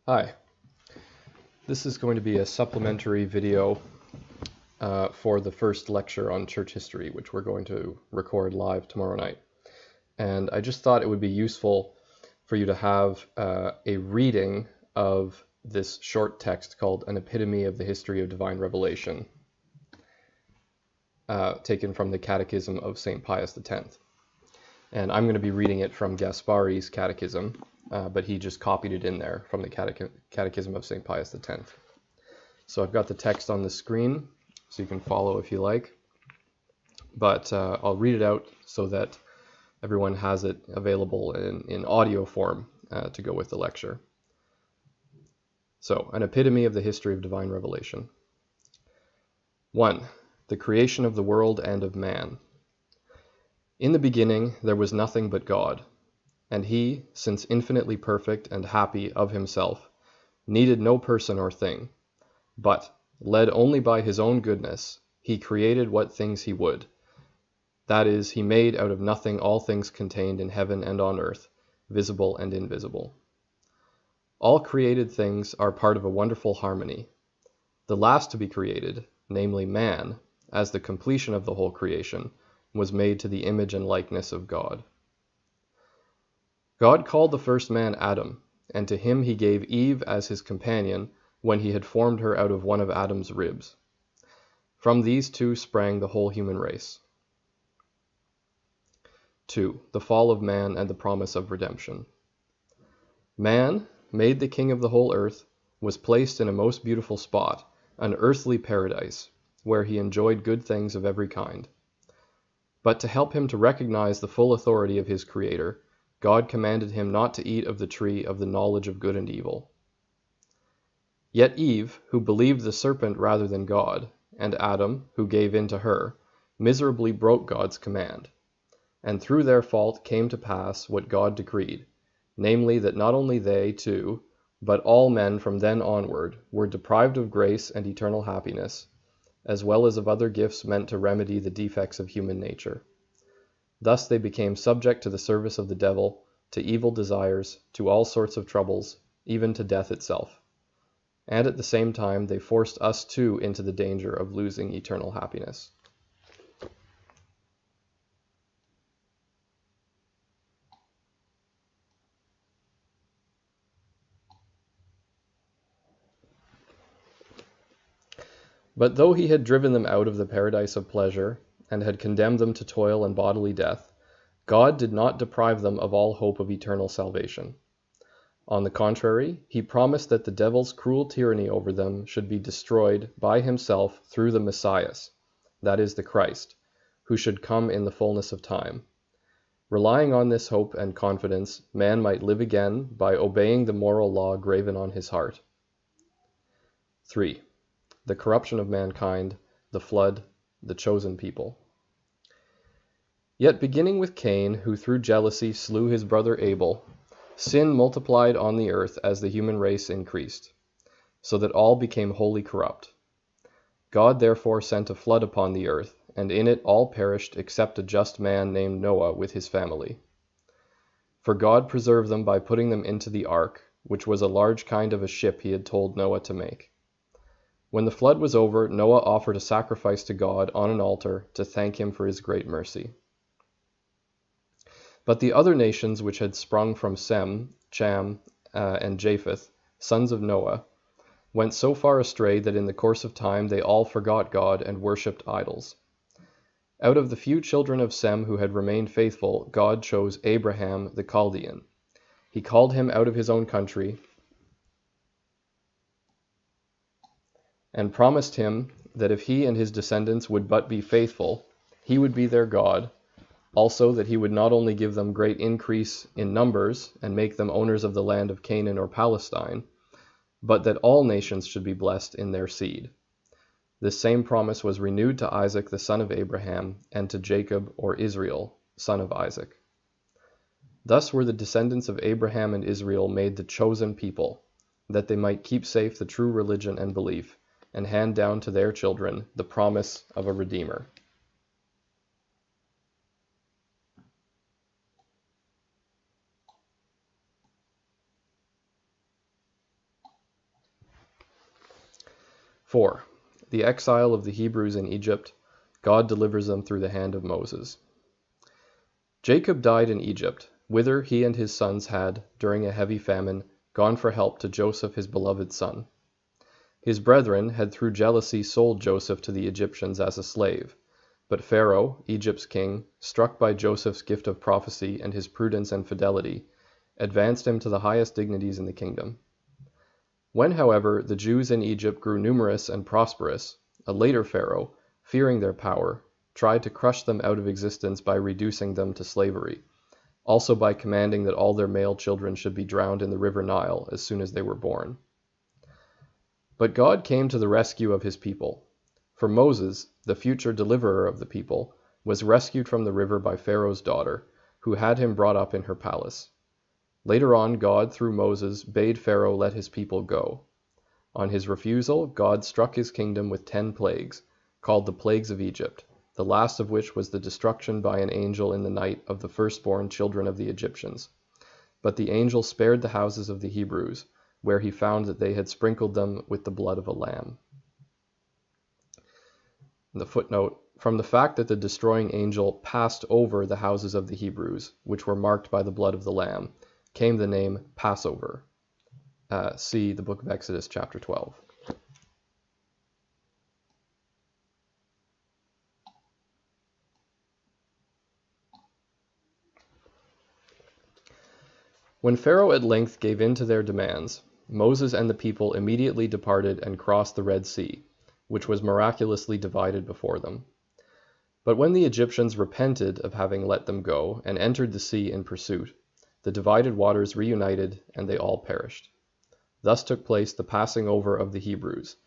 Hi, this is going to be a supplementary video for the first lecture on church history, which we're going to record live tomorrow night. And I just thought it would be useful for you to have a reading of this short text called An Epitome of the History of Divine Revelation, taken from the Catechism of St. Pius X. And I'm going to be reading it from Gasparri's Catechism, but he just copied it in there from the Catechism of St. Pius X. So I've got the text on the screen, so you can follow if you like. But I'll read it out so that everyone has it available in audio form to go with the lecture. So, an epitome of the history of divine revelation. 1. The creation of the world and of man. In the beginning there was nothing but God, and he, since infinitely perfect and happy of himself, needed no person or thing, but, led only by his own goodness, he created what things he would. That is, he made out of nothing all things contained in heaven and on earth, visible and invisible. All created things are part of a wonderful harmony. The last to be created, namely man, as the completion of the whole creation, was made to the image and likeness of God. God called the first man Adam, and to him he gave Eve as his companion when he had formed her out of one of Adam's ribs. From these two sprang the whole human race. 2. The fall of man and the promise of redemption. Man, made the king of the whole earth, was placed in a most beautiful spot, an earthly paradise, where he enjoyed good things of every kind. But to help him to recognize the full authority of his Creator, God commanded him not to eat of the tree of the knowledge of good and evil. Yet Eve, who believed the serpent rather than God, and Adam, who gave in to her, miserably broke God's command. And through their fault came to pass what God decreed, namely that not only they, too, but all men from then onward were deprived of grace and eternal happiness, as well as of other gifts meant to remedy the defects of human nature. Thus they became subject to the service of the devil, to evil desires, to all sorts of troubles, even to death itself. And at the same time they forced us too into the danger of losing eternal happiness. But though he had driven them out of the paradise of pleasure, and had condemned them to toil and bodily death, God did not deprive them of all hope of eternal salvation. On the contrary, he promised that the devil's cruel tyranny over them should be destroyed by himself through the Messias, that is, the Christ, who should come in the fullness of time. Relying on this hope and confidence, man might live again by obeying the moral law graven on his heart. 3. The corruption of mankind, the flood, the chosen people. Yet beginning with Cain, who through jealousy slew his brother Abel, sin multiplied on the earth as the human race increased, so that all became wholly corrupt. God therefore sent a flood upon the earth, and in it all perished except a just man named Noah with his family. For God preserved them by putting them into the ark, which was a large kind of a ship he had told Noah to make. When the flood was over, Noah offered a sacrifice to God on an altar to thank him for his great mercy. But the other nations which had sprung from Sem, Cham, and Japheth, sons of Noah, went so far astray that in the course of time they all forgot God and worshipped idols. Out of the few children of Sem who had remained faithful, God chose Abraham the Chaldean. He called him out of his own country and promised him that if he and his descendants would but be faithful, he would be their God, also that he would not only give them great increase in numbers and make them owners of the land of Canaan or Palestine, but that all nations should be blessed in their seed. This same promise was renewed to Isaac the son of Abraham, and to Jacob or Israel, son of Isaac. Thus were the descendants of Abraham and Israel made the chosen people, that they might keep safe the true religion and belief, and hand down to their children the promise of a Redeemer. 4. The exile of the Hebrews in Egypt. God delivers them through the hand of Moses. Jacob died in Egypt, whither he and his sons had, during a heavy famine, gone for help to Joseph his beloved son. His brethren had through jealousy sold Joseph to the Egyptians as a slave, but Pharaoh, Egypt's king, struck by Joseph's gift of prophecy and his prudence and fidelity, advanced him to the highest dignities in the kingdom. When, however, the Jews in Egypt grew numerous and prosperous, a later Pharaoh, fearing their power, tried to crush them out of existence by reducing them to slavery, also by commanding that all their male children should be drowned in the river Nile as soon as they were born. But God came to the rescue of his people. For Moses, the future deliverer of the people, was rescued from the river by Pharaoh's daughter, who had him brought up in her palace. Later on, God, through Moses, bade Pharaoh let his people go. On his refusal, God struck his kingdom with 10 plagues, called the plagues of Egypt, the last of which was the destruction by an angel in the night of the firstborn children of the Egyptians. But the angel spared the houses of the Hebrews, where he found that they had sprinkled them with the blood of a lamb. The footnote: from the fact that the destroying angel passed over the houses of the Hebrews, which were marked by the blood of the lamb, came the name Passover. See the book of Exodus, chapter 12. When Pharaoh at length gave in to their demands, Moses and the people immediately departed and crossed the Red Sea, which was miraculously divided before them. But when the Egyptians repented of having let them go and entered the sea in pursuit, the divided waters reunited and they all perished. Thus took place the passing over of the Hebrews.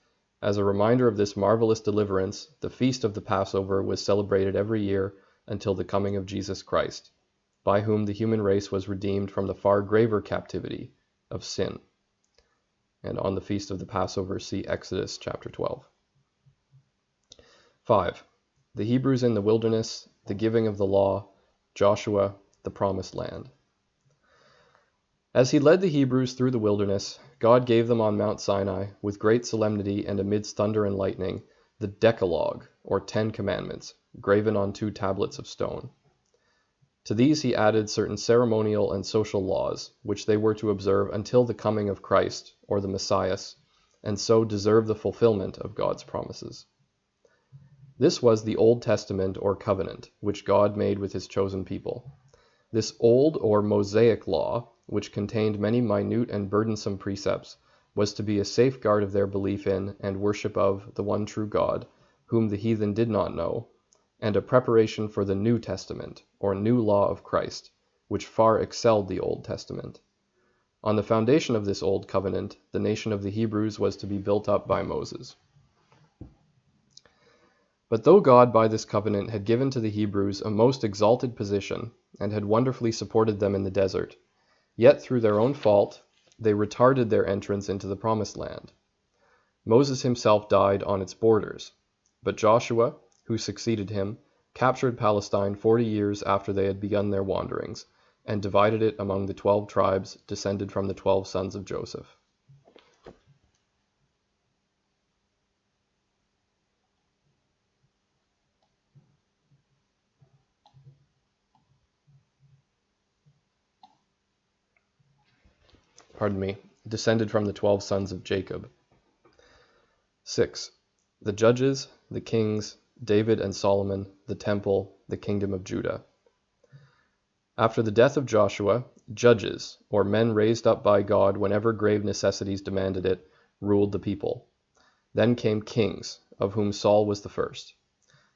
As a reminder of this marvelous deliverance, the feast of the Passover was celebrated every year until the coming of Jesus Christ, by whom the human race was redeemed from the far graver captivity of sin. And on the feast of the Passover, see Exodus chapter 12. 5. The Hebrews in the wilderness, the giving of the law, Joshua, the promised land. As he led the Hebrews through the wilderness, God gave them on Mount Sinai, with great solemnity and amidst thunder and lightning, the Decalogue, or 10 Commandments, graven on 2 tablets of stone. To these he added certain ceremonial and social laws, which they were to observe until the coming of Christ, or the Messiah, and so deserve the fulfillment of God's promises. This was the Old Testament or covenant, which God made with his chosen people. This old or Mosaic law, which contained many minute and burdensome precepts, was to be a safeguard of their belief in and worship of the one true God, whom the heathen did not know, and a preparation for the New Testament, or new law of Christ, which far excelled the Old Testament. On the foundation of this old covenant, the nation of the Hebrews was to be built up by Moses. But though God by this covenant had given to the Hebrews a most exalted position, and had wonderfully supported them in the desert, yet through their own fault they retarded their entrance into the promised land. Moses himself died on its borders, but Joshua, who succeeded him, captured Palestine 40 years after they had begun their wanderings, and divided it among the 12 tribes descended from the 12 sons of Joseph. Descended from the 12 sons of Jacob. 6. The judges, the kings, David and Solomon, the temple, the kingdom of Judah. After the death of Joshua, judges, or men raised up by God whenever grave necessities demanded it, ruled the people. Then came kings, of whom Saul was the first.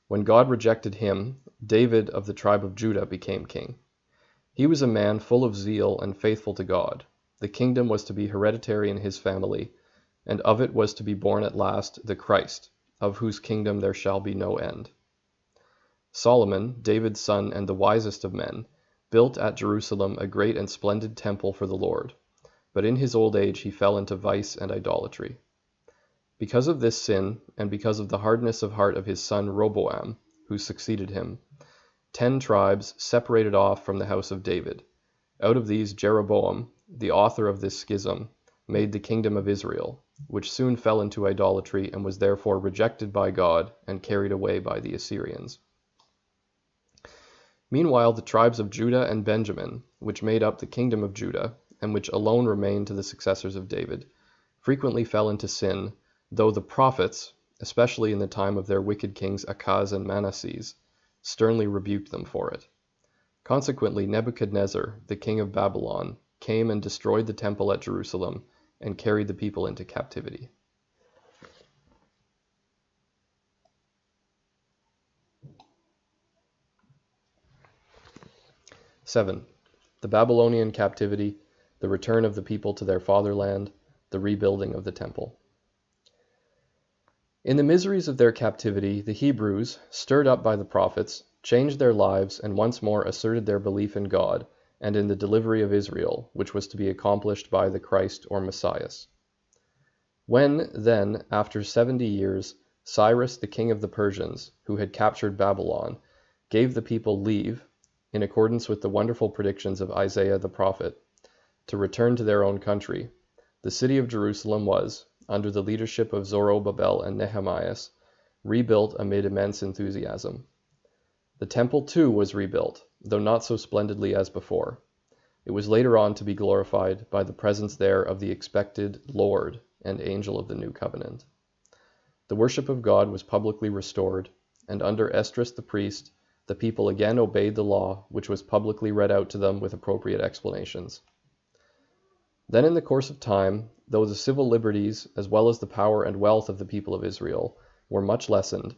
When God rejected him, David of the tribe of Judah became king. He was a man full of zeal and faithful to God. The kingdom was to be hereditary in his family, and of it was to be born at last the Christ, of whose kingdom there shall be no end. Solomon, David's son and the wisest of men, built at Jerusalem a great and splendid temple for the Lord, but in his old age he fell into vice and idolatry. Because of this sin, and because of the hardness of heart of his son Roboam, who succeeded him, 10 tribes separated off from the house of David. Out of these Jeroboam, the author of this schism, made the kingdom of Israel, which soon fell into idolatry and was therefore rejected by God and carried away by the Assyrians. Meanwhile, the tribes of Judah and Benjamin, which made up the kingdom of Judah, and which alone remained to the successors of David, frequently fell into sin, though the prophets, especially in the time of their wicked kings Achaz and Manasseh, sternly rebuked them for it. Consequently, Nebuchadnezzar, the king of Babylon, came and destroyed the temple at Jerusalem and carried the people into captivity. Seven, the Babylonian captivity, the return of the people to their fatherland, the rebuilding of the temple. In the miseries of their captivity, the Hebrews, stirred up by the prophets, changed their lives and once more asserted their belief in God and in the delivery of Israel, which was to be accomplished by the Christ or Messiah. When, then, after 70 years, Cyrus, the king of the Persians, who had captured Babylon, gave the people leave, in accordance with the wonderful predictions of Isaiah the prophet, to return to their own country, the city of Jerusalem was, under the leadership of Zorobabel and Nehemiah, rebuilt amid immense enthusiasm. The temple too was rebuilt, though not so splendidly as before. It was later on to be glorified by the presence there of the expected Lord and angel of the new covenant. The worship of God was publicly restored, and under Esdras the priest, the people again obeyed the law, which was publicly read out to them with appropriate explanations. Then in the course of time, though the civil liberties, as well as the power and wealth of the people of Israel, were much lessened,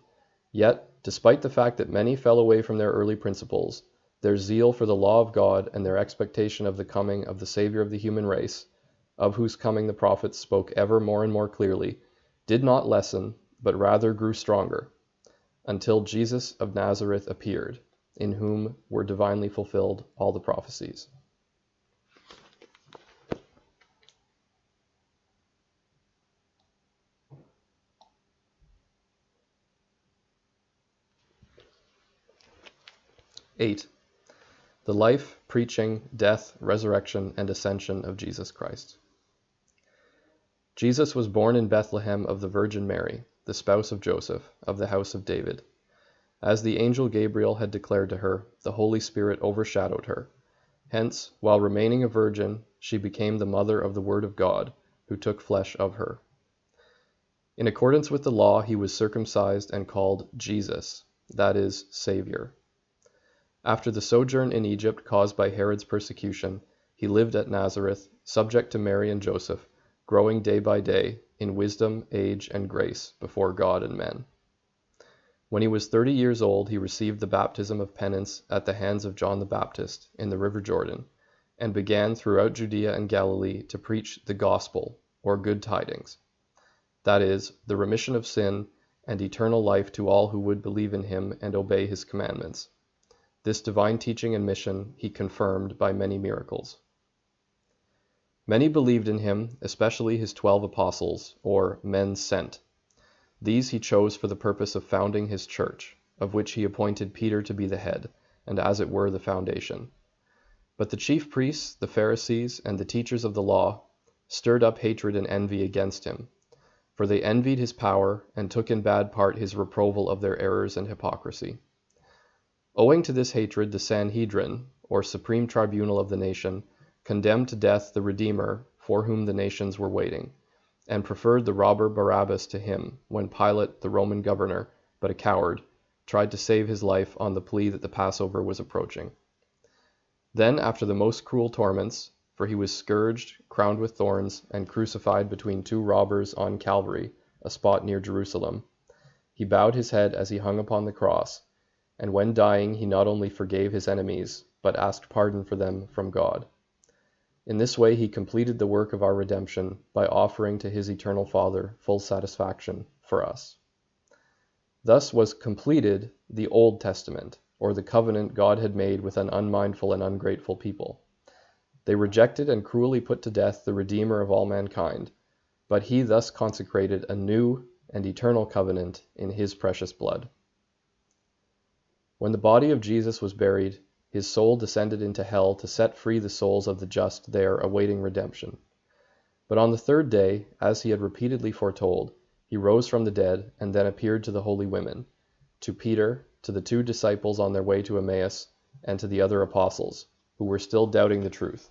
yet, despite the fact that many fell away from their early principles, their zeal for the law of God and their expectation of the coming of the Savior of the human race, of whose coming the prophets spoke ever more and more clearly, did not lessen, but rather grew stronger, until Jesus of Nazareth appeared, in whom were divinely fulfilled all the prophecies. Eight, the life, preaching, death, resurrection, and ascension of Jesus Christ. Jesus was born in Bethlehem of the Virgin Mary, the spouse of Joseph, of the house of David. As the angel Gabriel had declared to her, the Holy Spirit overshadowed her. Hence, while remaining a virgin, she became the mother of the Word of God, who took flesh of her. In accordance with the law, he was circumcised and called Jesus, that is, Savior. After the sojourn in Egypt caused by Herod's persecution, he lived at Nazareth, subject to Mary and Joseph, growing day by day in wisdom, age, and grace before God and men. When he was 30 years old, he received the baptism of penance at the hands of John the Baptist in the river Jordan, and began throughout Judea and Galilee to preach the gospel, or good tidings, that is, the remission of sin and eternal life to all who would believe in him and obey his commandments. This divine teaching and mission he confirmed by many miracles. Many believed in him, especially his 12 apostles, or men sent. These he chose for the purpose of founding his church, of which he appointed Peter to be the head, and as it were the foundation. But the chief priests, the Pharisees, and the teachers of the law stirred up hatred and envy against him, for they envied his power and took in bad part his reproval of their errors and hypocrisy. Owing to this hatred, the Sanhedrin, or supreme tribunal of the nation, condemned to death the Redeemer for whom the nations were waiting, and preferred the robber Barabbas to him when Pilate, the Roman governor, but a coward, tried to save his life on the plea that the Passover was approaching. Then, after the most cruel torments, for he was scourged, crowned with thorns, and crucified between two robbers on Calvary, a spot near Jerusalem, he bowed his head as he hung upon the cross, and when dying he not only forgave his enemies, but asked pardon for them from God. In this way he completed the work of our redemption by offering to his eternal Father full satisfaction for us. Thus was completed the Old Testament, or the covenant God had made with an unmindful and ungrateful people. They rejected and cruelly put to death the Redeemer of all mankind, but he thus consecrated a new and eternal covenant in his precious blood. When the body of Jesus was buried, his soul descended into hell to set free the souls of the just there awaiting redemption. But on the third day, as he had repeatedly foretold, he rose from the dead, and then appeared to the holy women, to Peter, to the 2 disciples on their way to Emmaus, and to the other apostles, who were still doubting the truth,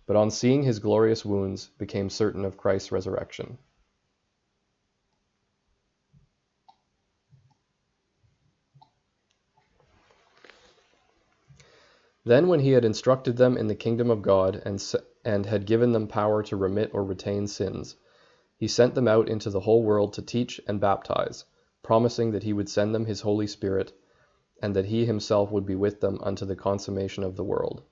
but on seeing his glorious wounds became certain of Christ's resurrection. Then when he had instructed them in the kingdom of God, and had given them power to remit or retain sins, he sent them out into the whole world to teach and baptize, promising that he would send them his Holy Spirit, and that he himself would be with them unto the consummation of the world.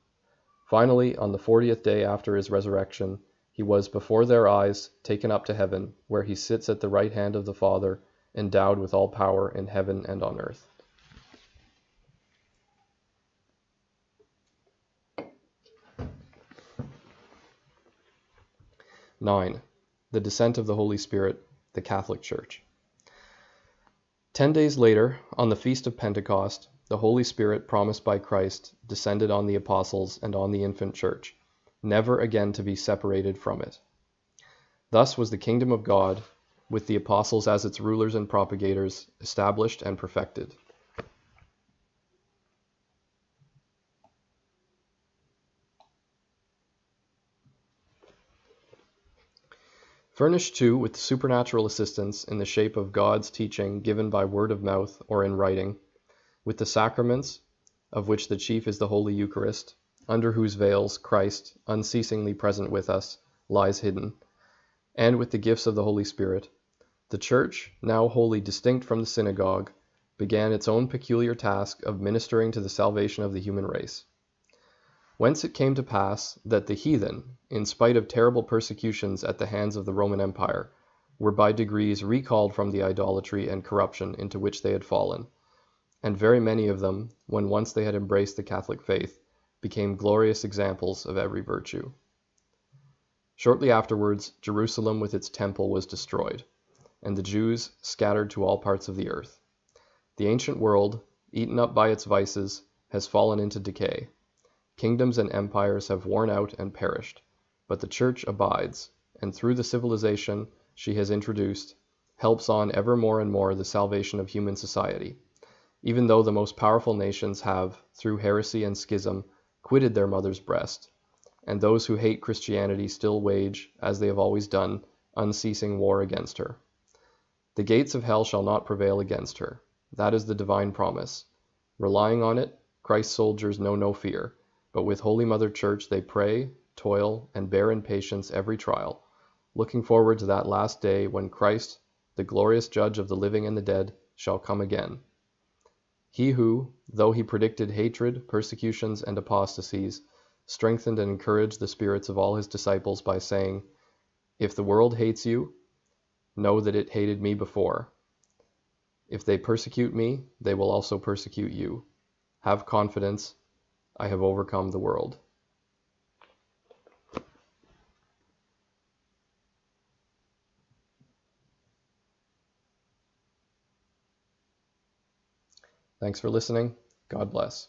Finally, on the 40th day after his resurrection, he was before their eyes taken up to heaven, where he sits at the right hand of the Father, endowed with all power in heaven and on earth. (9) The descent of the Holy Spirit, the Catholic Church. 10 days later, on the feast of Pentecost, the Holy Spirit promised by Christ descended on the apostles and on the infant church, never again to be separated from it. Thus was the kingdom of God, with the apostles as its rulers and propagators, established and perfected. Furnished too with supernatural assistance in the shape of God's teaching given by word of mouth or in writing, with the sacraments, of which the chief is the Holy Eucharist, under whose veils Christ, unceasingly present with us, lies hidden, and with the gifts of the Holy Spirit, the Church, now wholly distinct from the synagogue, began its own peculiar task of ministering to the salvation of the human race. Whence it came to pass that the heathen, in spite of terrible persecutions at the hands of the Roman Empire, were by degrees recalled from the idolatry and corruption into which they had fallen, and very many of them, when once they had embraced the Catholic faith, became glorious examples of every virtue. Shortly afterwards, Jerusalem with its temple was destroyed, and the Jews scattered to all parts of the earth. The ancient world, eaten up by its vices, has fallen into decay. Kingdoms and empires have worn out and perished, but the Church abides, and through the civilization she has introduced, helps on ever more and more the salvation of human society, even though the most powerful nations have, through heresy and schism, quitted their mother's breast, and those who hate Christianity still wage, as they have always done, unceasing war against her. The gates of hell shall not prevail against her. That is the divine promise. Relying on it, Christ's soldiers know no fear, but with Holy Mother Church they pray, toil, and bear in patience every trial, looking forward to that last day when Christ, the glorious judge of the living and the dead, shall come again. He who, though he predicted hatred, persecutions, and apostasies, strengthened and encouraged the spirits of all his disciples by saying, "If the world hates you, know that it hated me before. If they persecute me, they will also persecute you. Have confidence, I have overcome the world." Thanks for listening. God bless.